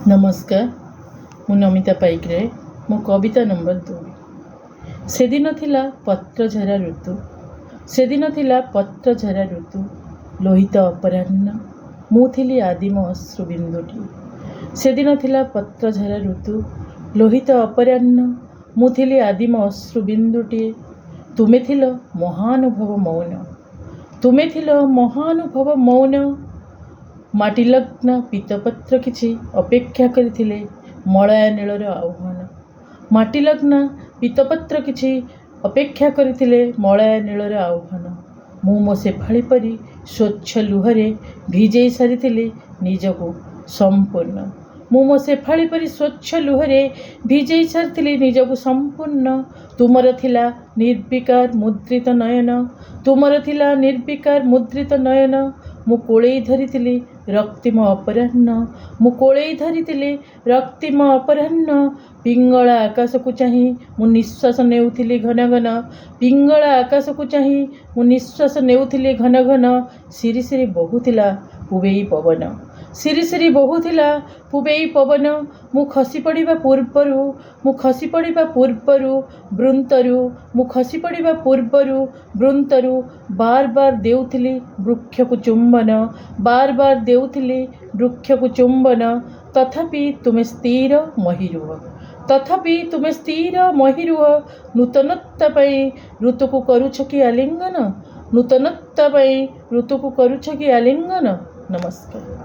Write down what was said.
नमस्कार, मु नमिता पाइकरे। मो कविता नंबर 2। से दिन थिला पत्रझरा ऋतु, से दिन थिला पत्रझरा ऋतु, लोहित अपराह्न मु थिली आदिम अश्रुबिंदुटी। से दिन थिला पत्रझरा ऋतु, लोहित अपराह्न मु थिली आदिम अश्रुबिंदुटी। तुमे थिल महानुभव मौन, तुमे थिल महानुभव मौन। माटी लग्न पीतपत्र किछि अपेक्षा करिथिले मलया नीलर आह्वान। माटी लग्न पीतपत्र किछि अपेक्षा करिथिले मलया नीलर आह्वान। मु मो शेफाली परी स्वच्छ लुहरे भिजेई सारिथिली निजको संपूर्ण। मु मो शेफाली परी स्वच्छ लुहरे भिजेई सारिथिली निजको संपूर्ण। तुमर थिला निर्विकार मुद्रित नयन, तुमर थिला निर्विकार मुद्रित नयन। मु कोळेई धरिथिली रक्तिम अपराह्न, मु कोळेई धरिथिली रक्तिम अपराह्न। पिंगला आकाश को चाही मु निश्वास नेउथिली घन घन, पिंगला आकाश को चाही मु निश्वास नेउथिली घन घन। सिरी सिरी बहुथिला पुबेई पवन, सिरी सिरी बहुथिला पुबेई पवन। मु खसी पड़िबा पूर्वरु, मु खसी पड़िबा पूर्वरु बृंतरु, मु खसी पड़िबा पूर्वरु बृंतरु। बार बार देउथिली वृक्ष को चुंबन, बार बार देउथिली वृक्ष को चुंबन। तथापि तुमे स्थिर महिरुह, तथापि तुमे स्थिर महिरुह। नूतनत्ता पई ऋतु को करुछ कि आलिंगन, नूतनत्ता पई ऋतु को करुछ कि आलिंगन। नमस्कार।